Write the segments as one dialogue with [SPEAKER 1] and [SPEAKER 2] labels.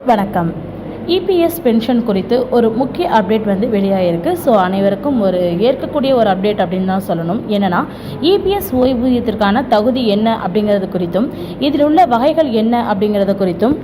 [SPEAKER 1] வணக்கம். EPS pension குறித்து ஒரு முக்கிய அப்டேட் வெளியாகிருக்கு. ஸோ அனைவருக்கும் ஒரு ஏற்கக்கூடிய ஒரு அப்டேட் அப்படின்னு தான் சொல்லணும். என்னென்னா இபிஎஸ் ஓய்வூதியத்திற்கான தகுதி என்ன அப்படிங்கிறது குறித்தும் இதில் உள்ள வகைகள் என்ன அப்படிங்கிறது குறித்தும்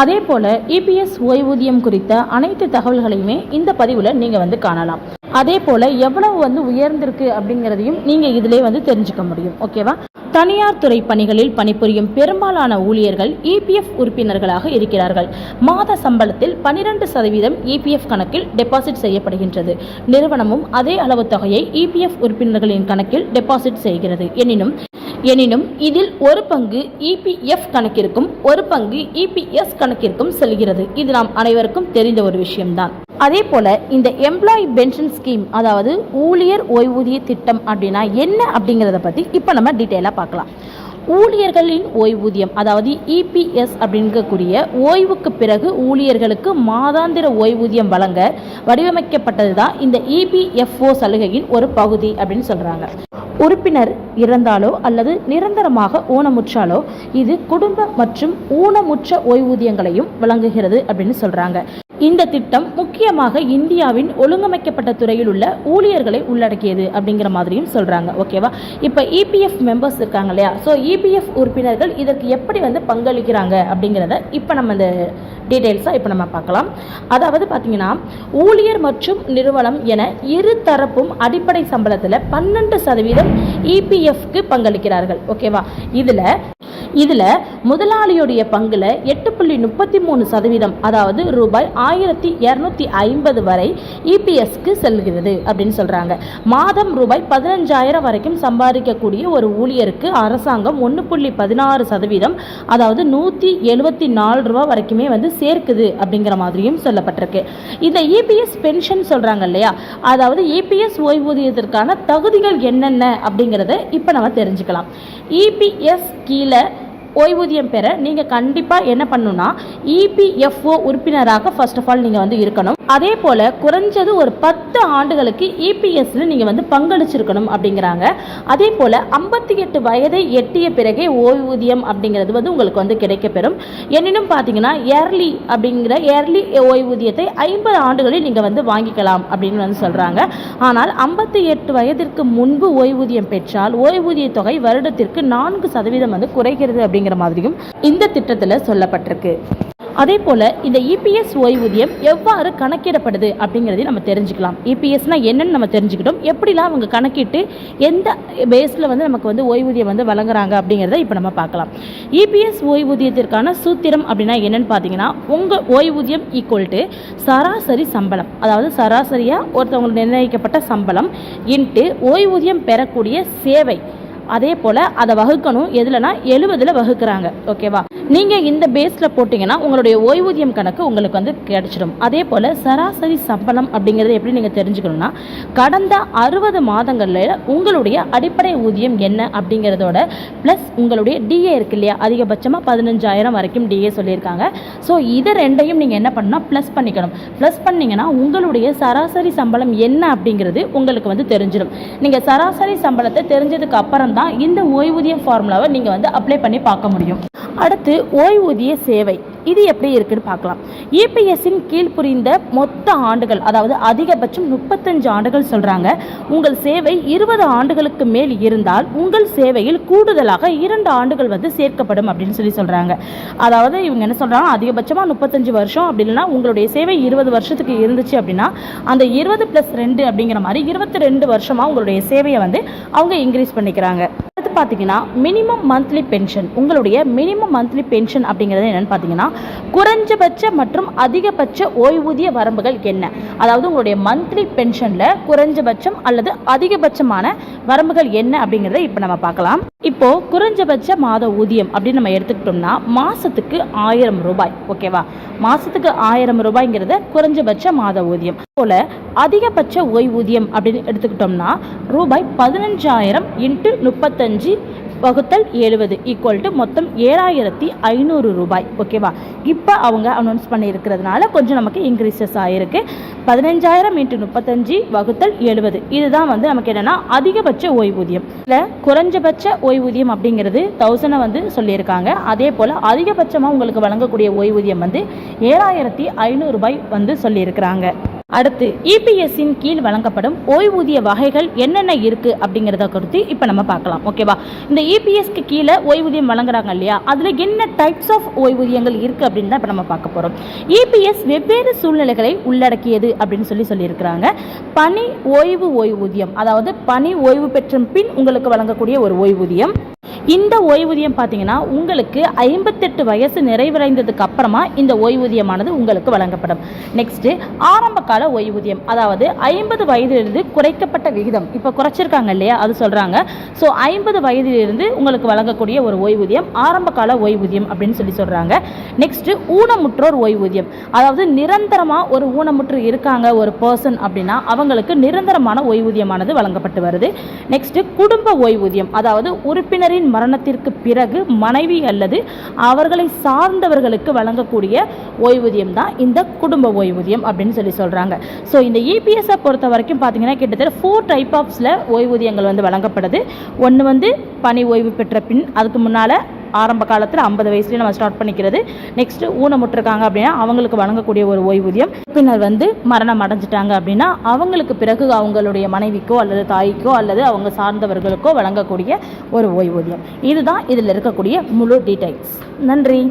[SPEAKER 1] அதே போல் இபிஎஸ் ஓய்வூதியம் குறித்த அனைத்து தகவல்களையுமே இந்த பதிவில் நீங்கள் காணலாம். அதே போல் எவ்வளவு உயர்ந்திருக்கு அப்படிங்கிறதையும் நீங்கள் இதிலே தெரிஞ்சுக்க முடியும். ஓகேவா? தனியார் துறை பணிகளில் பணிபுரியும் பெரும்பாலான ஊழியர்கள் இபிஎஃப் உறுப்பினர்களாக இருக்கிறார்கள். மாத சம்பளத்தில் 12% இபிஎஃப் கணக்கில் டெபாசிட் செய்யப்படுகின்றது. நிறுவனமும் அதே அளவு தொகையை இபிஎஃப் உறுப்பினர்களின் கணக்கில் டெபாசிட் செய்கிறது. எனினும் இதில் ஒரு பங்கு இபிஎஃப் கணக்கிற்கும் ஒரு பங்கு இபிஎஸ் கணக்கிற்கும் செல்கிறது. இது நாம் அனைவருக்கும் தெரிந்த ஒரு விஷயம்தான். அதே போல இந்த எம்ப்ளாயி பென்ஷன் ஸ்கீம், அதாவது ஊழியர் ஓய்வூதிய திட்டம் அப்படின்னா என்ன அப்படிங்கிறத பற்றி இப்போ நம்ம டீட்டெயிலாக பார்க்கலாம். ஊழியர்களின் ஓய்வூதியம், அதாவது இபிஎஸ் அப்படிங்கக்கூடிய ஓய்வுக்கு பிறகு ஊழியர்களுக்கு மாதாந்திர ஓய்வூதியம் வழங்க வடிவமைக்கப்பட்டது தான் இந்த இபிஎஃப்ஓ சலுகையின் ஒரு பகுதி அப்படின்னு சொல்கிறாங்க. உறுப்பினர் இறந்தாலோ அல்லது நிரந்தரமாக ஊனமுற்றாலோ இது குடும்ப மற்றும் ஊனமுற்ற ஓய்வூதியங்களையும் வழங்குகிறது அப்படின்னு சொல்கிறாங்க. இந்த திட்டம் முக்கியமாக இந்தியாவின் ஒழுங்கமைக்கப்பட்ட துறையில் உள்ள ஊழியர்களை உள்ளடக்கியது அப்படிங்கிற மாதிரியும் சொல்கிறாங்க. ஓகேவா? இப்போ இபிஎஃப் மெம்பர்ஸ் இருக்காங்க இல்லையா? ஸோ இபிஎஃப் உறுப்பினர்கள் இதற்கு எப்படி பங்களிக்கிறாங்க அப்படிங்கிறத இப்போ நம்ம இந்த டீட்டெயில்ஸாக இப்போ நம்ம பார்க்கலாம். அதாவது பார்த்தீங்கன்னா, ஊழியர் மற்றும் நிறுவனம் என இரு தரப்பும் அடிப்படை சம்பளத்தில் 12% இபிஎஃப்க்கு பங்களிக்கிறார்கள். ஓகேவா? இதில் முதலாளியுடைய பங்குல 8.33%, அதாவது ரூபாய் 1250 வரை இபிஎஸ்க்கு செல்கிறது அப்படின்னு சொல்றாங்க. மாதம் ரூபாய் 15,000 வரைக்கும் சம்பாதிக்கக்கூடிய ஒரு ஊழியருக்கு அரசாங்கம் 1.16%, அதாவது 174 ரூபா வரைக்குமே சேர்க்குது அப்படிங்கிற மாதிரியும் சொல்லப்பட்டிருக்கு. இந்த இபிஎஸ் பென்ஷன் சொல்றாங்க இல்லையா, அதாவது இபிஎஸ் ஓய்வூதியத்திற்கான தகுதிகள் என்னென்ன அப்படிங்கிறத இப்போ நம்ம தெரிஞ்சுக்கலாம். இபிஎஸ் கீழே ஓய்வூதியம் பெற நீங்கள் கண்டிப்பாக என்ன பண்ணணும்னா இபிஎஃப்ஓ உறுப்பினராக ஃபர்ஸ்ட் ஆஃப் ஆல் நீங்கள் இருக்கணும். அதே போல் குறைஞ்சது ஒரு 10 ஆண்டுகளுக்கு இபிஎஸ்ல நீங்கள் பங்களிச்சிருக்கணும் அப்படிங்கிறாங்க. அதே போல் 58 வயதை எட்டிய பிறகே ஓய்வூதியம் அப்படிங்கிறது உங்களுக்கு கிடைக்கப்பெறும். எனினும் பார்த்தீங்கன்னா ஏர்லி ஓய்வூதியத்தை 50 ஆண்டுகளில் நீங்கள் வாங்கிக்கலாம் அப்படின்னு சொல்கிறாங்க. ஆனால் 58 வயதிற்கு முன்பு ஓய்வூதியம் பெற்றால் ஓய்வூதிய தொகை வருடத்திற்கு 4% குறைகிறது அப்படிங்கிற மாதிரியும் இந்த திட்டத்தில் சொல்லப்பட்டிருக்கு. அதே போல இந்த இபிஎஸ் ஓய்வூதியம் எவ்வாறு கணக்கிடப்படுது அப்படிங்கிறதையும் நம்ம தெரிஞ்சுக்கலாம். இபிஎஸ்னா என்னன்னு நம்ம தெரிஞ்சுக்கிட்டோம். எப்படிலாம் அவங்க கணக்கிட்டு எந்த பேஸில் நமக்கு ஓய்வூதியம் வழங்குறாங்க அப்படிங்கிறத இப்போ நம்ம பார்க்கலாம். இபிஎஸ் ஓய்வூதியத்திற்கான சூத்திரம் அப்படின்னா என்னன்னு பார்த்தீங்கன்னா, உங்கள் ஓய்வூதியம் ஈக்குவல் டு சராசரி சம்பளம், அதாவது சராசரியாக ஒருத்தவங்களுக்கு நிர்ணயிக்கப்பட்ட சம்பளம் இன்ட்டு ஓய்வூதியம் பெறக்கூடிய சேவை. அதே போல் அதை வகுக்கணும் எதுலனா 70 வகுக்கிறாங்க. ஓகேவா? நீங்கள் இந்த பேஸில் போட்டிங்கன்னா உங்களுடைய ஓய்வூதியம் கணக்கு உங்களுக்கு கிடைச்சிடும். அதே போல் சராசரி சம்பளம் அப்படிங்கிறது எப்படி நீங்கள் தெரிஞ்சுக்கணும்னா, கடந்த 60 மாதங்களில் உங்களுடைய அடிப்படை ஊதியம் என்ன அப்படிங்கிறதோட ப்ளஸ் உங்களுடைய டிஏ இருக்கு இல்லையா, அதிகபட்சமாக 15,000 வரைக்கும் டிஏ சொல்லியிருக்காங்க. ஸோ இதை ரெண்டையும் நீங்கள் என்ன பண்ணால் ப்ளஸ் பண்ணிக்கணும். ப்ளஸ் பண்ணிங்கன்னா உங்களுடைய சராசரி சம்பளம் என்ன அப்படிங்கிறது உங்களுக்கு தெரிஞ்சிடும். நீங்கள் சராசரி சம்பளத்தை தெரிஞ்சதுக்கு அப்புறம் தான் இந்த ஓய்வூதிய ஃபார்முலாவை நீங்கள் அப்ளை பண்ணி பார்க்க முடியும். அடுத்து ஓய்வூதிய சேவை, இது எப்படி இருக்குன்னு பார்க்கலாம். இபிஎஸ்ஸின் கீழ் புரிந்த மொத்த ஆண்டுகள், அதாவது அதிகபட்சம் 35 ஆண்டுகள் சொல்றாங்க. உங்கள் சேவை 20 ஆண்டுகளுக்கு மேல் இருந்தால் உங்கள் சேவையில் கூடுதலாக 2 ஆண்டுகள் சேர்க்கப்படும் அப்படின்னு சொல்றாங்க. அதாவது இவங்க என்ன சொல்றாங்க, அதிகபட்சமா 35 வருஷம் அப்படி இல்லைன்னா உங்களுடைய சேவை 20 வருஷத்துக்கு இருந்துச்சு அப்படின்னா அந்த 20 + 2 அப்படிங்கிற மாதிரி 22 வருஷமா உங்களுடைய சேவையை அவங்க இன்க்ரீஸ் பண்ணிக்கிறாங்க. அடுத்து பார்த்தீங்கன்னா மினிமம் மந்த்லி பென்ஷன். உங்களுடைய மினிமம் மந்த்லி பென்ஷன் அப்படிங்கிறது என்னன்னு பார்த்தீங்கன்னா, குறைஞ்சபட்ச மற்றும் அதிகபட்ச ஓய்வூதிய வரம்புகள் என்ன, அதாவது உங்களுடைய மந்த்லி பென்ஷன்ல குறைஞ்சபட்சம் அல்லது அதிகபட்சமான வரம்புகள் என்ன அப்படிங்கிறத இப்போ நம்ம பார்க்கலாம். இப்போ குறைஞ்சபட்ச மாத ஊதியம் அப்படின்னு நம்ம எடுத்துக்கிட்டோம்னா மாசத்துக்கு 1000 ரூபாய். ஓகேவா? மாசத்துக்கு 1000 ரூபாய்ங்கிறத குறைஞ்சபட்ச மாத ஊதியம். போல அதிகபட்ச ஓய்வூதியம் அப்படின்னு எடுத்துக்கிட்டோம்னா ரூபாய் 15,000 × 35 வகுத்தல் 70 ஈக்குவல் டு மொத்தம் 7500 ரூபாய். ஓகேவா? இப்போ அவங்க அனௌன்ஸ் பண்ணியிருக்கிறதுனால கொஞ்சம் நமக்கு இன்க்ரீசஸ் ஆகிருக்கு. 15,000 × 35 வகுத்தல் 70 இதுதான் வந்து நமக்கு என்னென்னா அதிகபட்ச ஓய்வூதியம். இல்லை குறைஞ்சபட்ச ஓய்வூதியம் அப்படிங்கிறது 1000 வந்து சொல்லியிருக்காங்க. அதே போல் அதிகபட்சமாக உங்களுக்கு வழங்கக்கூடிய ஓய்வூதியம் வந்து 7500 ரூபாய் வந்து சொல்லியிருக்கிறாங்க. அடுத்து இபிஎஸ்ஸின் கீழ் வழங்கப்படும் ஓய்வூதிய வகைகள் என்னென்ன இருக்குது அப்படிங்கிறத குறித்து இப்போ நம்ம பார்க்கலாம். ஓகேவா? இந்த இபிஎஸ்க்கு கீழே ஓய்வூதியம் வழங்குறாங்க இல்லையா, அதில் என்ன டைப்ஸ் ஆஃப் ஓய்வூதியங்கள் இருக்குது அப்படின்னு தான் இப்போ நம்ம பார்க்க போகிறோம். இபிஎஸ் வெவ்வேறு சூழ்நிலைகளை உள்ளடக்கியது அப்படின்னு சொல்லியிருக்கிறாங்க. பணி ஓய்வு ஓய்வூதியம், அதாவது பணி ஓய்வு பெற்ற பின் உங்களுக்கு வழங்கக்கூடிய ஒரு ஓய்வூதியம். இந்த ஓய்வூதியம் பார்த்தீங்கன்னா உங்களுக்கு 58 வயசு நிறைவடைந்ததுக்கு அப்புறமா இந்த ஓய்வூதியமானது உங்களுக்கு வழங்கப்படும். நெக்ஸ்ட்டு ஆரம்ப கால ஓய்வூதியம், அதாவது 50 வயதிலிருந்து குறைக்கப்பட்ட விகிதம் இப்போ குறைச்சிருக்காங்க இல்லையா, அது சொல்கிறாங்க. ஸோ 50 வயதிலிருந்து உங்களுக்கு வழங்கக்கூடிய ஒரு ஓய்வூதியம் ஆரம்ப கால ஓய்வூதியம் அப்படின்னு சொல்கிறாங்க. நெக்ஸ்ட்டு ஊனமுற்றோர் ஓய்வூதியம், அதாவது நிரந்தரமாக ஒரு ஊனமுற்று இருக்காங்க ஒரு பர்சன் அப்படின்னா அவங்களுக்கு நிரந்தரமான ஓய்வூதியமானது வழங்கப்பட்டு வருது. நெக்ஸ்ட்டு குடும்ப ஓய்வூதியம், அதாவது உறுப்பினரின் மரணத்திற்கு பிறகு மனைவி அல்லது அவர்களை சார்ந்தவர்களுக்கு வழங்கக்கூடிய ஓய்வூதியம் தான் இந்த குடும்ப ஓய்வூதியம் அப்படின்னு சொல்கிறாங்க. ஸோ இந்த இபிஎஸ்ஸை பொறுத்த வரைக்கும் பார்த்தீங்கன்னா கிட்டத்தட்ட 4 டைப் ஆஃப்ஸில் ஓய்வூதியங்கள் வந்து வழங்கப்படுது. ஒன்று வந்து பணி ஓய்வு பெற்ற பின், அதுக்கு முன்னால் ஆரம்ப காலத்தில் 50 வயசுலேயே நம்ம ஸ்டார்ட் பண்ணிக்கிறது. நெக்ஸ்ட்டு ஊனமுற்றிருக்காங்க அப்படின்னா அவங்களுக்கு வழங்கக்கூடிய ஒரு ஓய்வூதியம். பின்னர் வந்து மரணம் அடைஞ்சிட்டாங்க அப்படின்னா அவங்களுக்கு பிறகு அவங்களுடைய மனைவிக்கோ அல்லது தாய்க்கோ அல்லது அவங்க சார்ந்தவர்களுக்கோ வழங்கக்கூடிய ஒரு ஓய்வூதியம். இதுதான் இதில் இருக்கக்கூடிய முழு டீடைல்ஸ். நன்றி.